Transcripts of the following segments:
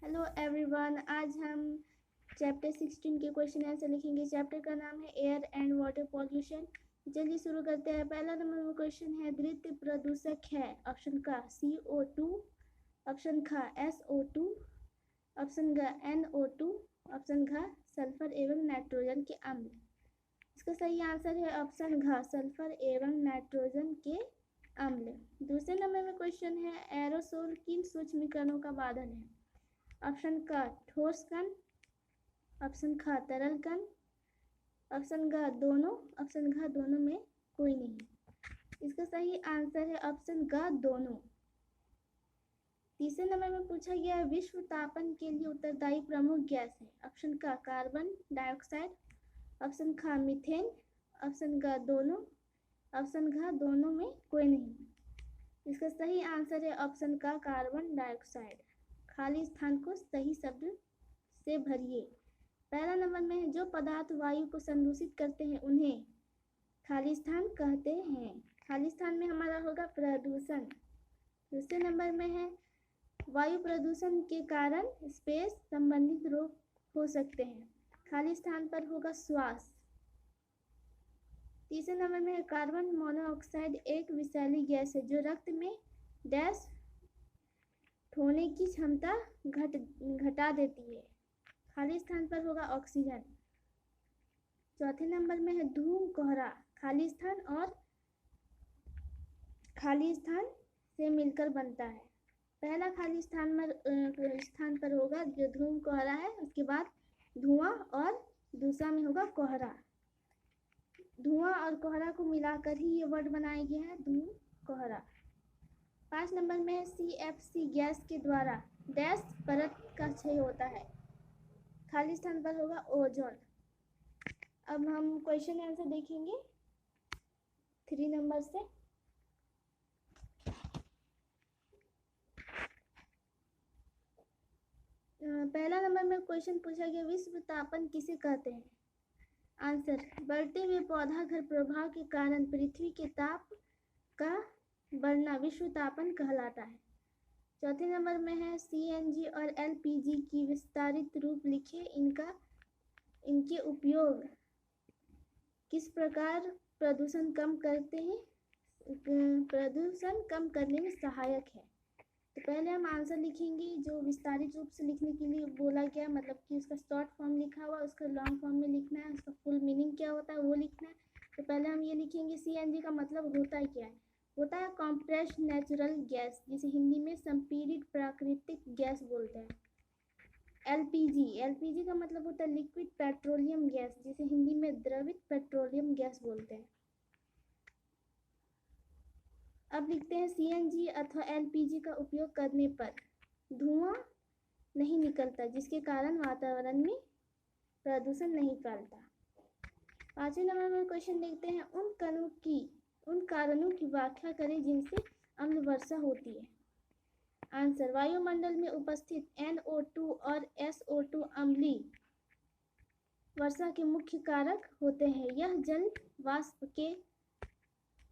Hello everyone, आज हम chapter 16 के क्वेश्चन आंसर लिखेंगे। चैप्टर का नाम है एयर एंड वाटर पॉल्यूशन। चलिए शुरू करते हैं। पहला नंबर में क्वेश्चन है, द्वितीय प्रदूषक है ऑप्शन का CO2, ऑप्शन खा SO2, ऑप्शन घ NO2, ऑप्शन घ सल्फर एवं नाइट्रोजन के अम्ल। इसका सही आंसर है ऑप्शन घ सल्फर एवं नाइट्रोजन के अम्ल। दूसरे नंबर में क्वेश्चन है, एरोसोल किन सूक्ष्म कणों का बादल है? ऑप्शन का ठोस कण, ऑप्शन खा तरल कण, ऑप्शन घ दोनों, ऑप्शन घ दोनों में कोई नहीं। इसका सही आंसर है ऑप्शन घ दोनों। तीसरे नंबर में पूछा गया है, विश्व तापन के लिए उत्तरदायी प्रमुख गैस है? ऑप्शन का कार्बन डाइऑक्साइड, ऑप्शन खा मीथेन, ऑप्शन घ दोनों, ऑप्शन घ दोनों में कोई नहीं। इसका सही आंसर है ऑप्शन का कार्बन डाइऑक्साइड। खाली स्थान को सही शब्द से भरिए। पहला नंबर में है, जो पदार्थ वायु को संदूषित करते हैं उन्हें खाली स्थान कहते हैं। खाली स्थान में हमारा होगा प्रदूषण। दूसरे नंबर में है, वायु प्रदूषण के कारण स्पेस संबंधित रोग हो सकते हैं। खाली स्थान पर होगा श्वास। तीसरे नंबर में है, कार्बन मोनोऑक्साइड एक विषैली गैस है जो रक्त में डैश होने की क्षमता घटा देती है। खाली स्थान पर होगा ऑक्सीजन। चौथे नंबर में है, धूम कोहरा खाली स्थान और खाली स्थान से मिलकर बनता है। पहला खाली स्थान पर होगा जो धूम कोहरा है, उसके बाद धुआं और दूसरा में होगा कोहरा। धुआं और कोहरा को मिलाकर ही ये वर्ड बनाया गया है, धूम कोहरा। 5 नंबर में है, CFC गैस के द्वारा डैश परत का क्षय होता है। खाली स्थान पर होगा ओजोन। अब हम क्वेश्चन आंसर देखेंगे 3 नंबर से। पहला नंबर में क्वेश्चन पूछा गया, विश्व तापन किसे कहते हैं? आंसर, बढ़ते हुए पौधा घर प्रभाव के कारण पृथ्वी के ताप का बढ़ना विश्व तापन कहलाता है। चौथे नंबर में है, CNG और LPG की विस्तारित रूप लिखे। इनके उपयोग किस प्रकार प्रदूषण कम करने में सहायक है? तो पहले हम आंसर लिखेंगे। जो विस्तारित रूप से लिखने के लिए बोला गया, मतलब कि उसका शॉर्ट फॉर्म लिखा हुआ, उसका लॉन्ग फॉर्म में लिखना है, उसका फुल मीनिंग क्या होता है वो लिखना है। तो पहले हम ये लिखेंगे, CNG का मतलब होता है क्या है? होता है कॉम्प्रेस्ड नेचुरल गैस, जिसे हिंदी में संपीड़ित प्राकृतिक गैस बोलते हैं। LPG का मतलब होता है लिक्विड पेट्रोलियम गैस, जिसे हिंदी में द्रवित पेट्रोलियम गैस बोलते हैं। अब लिखते हैं, CNG अथवा LPG का उपयोग करने पर धुआं नहीं निकलता, जिसके कारण वातावरण में प्रदूषण नहीं फैलता। 5वें नंबर में क्वेश्चन देखते हैं, उन कारणों की व्याख्या करें जिनसे अम्ल वर्षा होती है। आंसर, वायुमंडल में उपस्थित NO2 और SO2 अम्लीय वर्षा के मुख्य कारक होते हैं। यह जल वाष्प के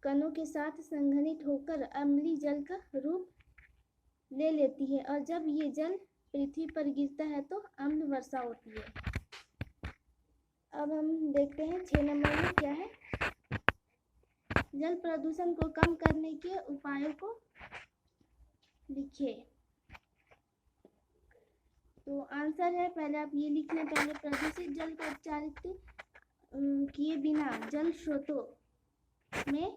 कणों के साथ संघनित होकर अम्लीय जल का रूप ले लेती है, और जब ये जल पृथ्वी पर गिरता है तो अम्ल वर्षा होती है। अब हम देखते हैं 6 नंबर में क्या है। जल प्रदूषण को कम करने के उपायों को लिखिए। तो आंसर है, पहले आप ये लिखना, पहले प्रदूषित जल को उपचारित किए बिना जल स्रोतों में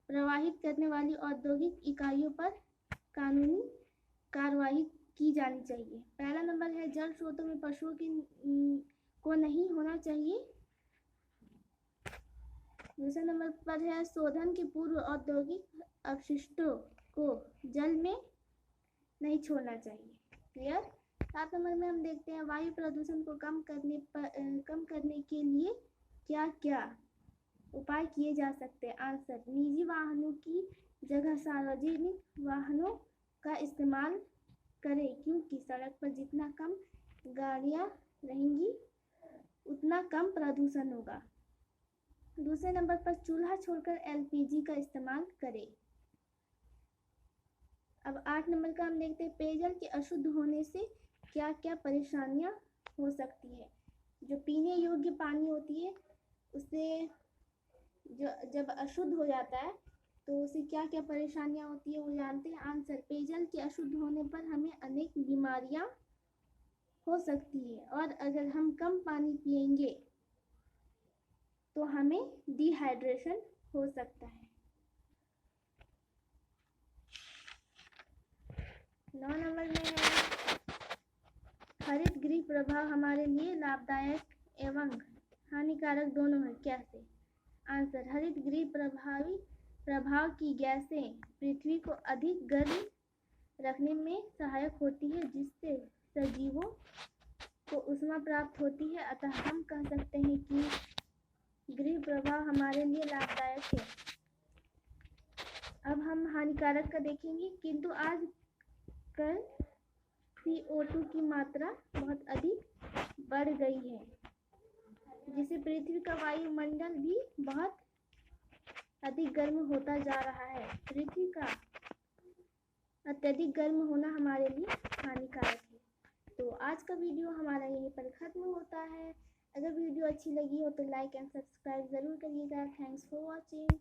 प्रवाहित करने वाली औद्योगिक इकाइयों पर कानूनी कार्रवाई की जानी चाहिए। पहला नंबर है, जल स्रोतों में पशुओं को नहीं होना चाहिए। दूसरे नंबर पर है, शोधन के पूर्व औद्योगिक अपशिष्टों को जल में नहीं छोड़ना चाहिए। क्लियर? 7 नंबर में हम देखते हैं, वायु प्रदूषण को कम करने के लिए क्या क्या उपाय किए जा सकते हैं? आंसर, निजी वाहनों की जगह सार्वजनिक वाहनों का इस्तेमाल करें, क्योंकि सड़क पर जितना कम गाड़ियां रहेंगी उतना कम प्रदूषण होगा। दूसरे नंबर पर, चूल्हा छोड़कर LPG का इस्तेमाल करें। अब 8 नंबर का हम देखते हैं, पेयजल के अशुद्ध होने से क्या क्या परेशानियां हो सकती है। जो पीने योग्य पानी होती है उससे जब अशुद्ध हो जाता है तो उसे क्या क्या परेशानियां होती है वो जानते हैं। आंसर, पेयजल के अशुद्ध होने पर हमें अनेक बीमारियां हो सकती है, और अगर हम कम पानी पिएंगे तो हमें डिहाइड्रेशन हो सकता है। 9 नंबर में है, हरित गृह प्रभाव हमारे लिए लाभदायक एवं हानिकारक दोनों है, कैसे। आंसर, हरित गृह प्रभाव की गैसें पृथ्वी को अधिक गर्म रखने में सहायक होती है, जिससे सजीवों को ऊष्मा प्राप्त होती है। अतः हम कह सकते हैं कि गृह प्रभाव हमारे लिए लाभदायक है। अब हम हानिकारक का देखेंगे। किंतु आज कल CO2 की मात्रा बहुत अधिक बढ़ गई है, जिससे पृथ्वी का वायुमंडल भी बहुत अधिक गर्म होता जा रहा है। पृथ्वी का अत्यधिक गर्म होना हमारे लिए हानिकारक है। तो आज का वीडियो हमारा यहीं पर ख़त्म होता है। अगर वीडियो अच्छी लगी हो तो लाइक एंड सब्सक्राइब ज़रूर करिएगा। Thanks for watching.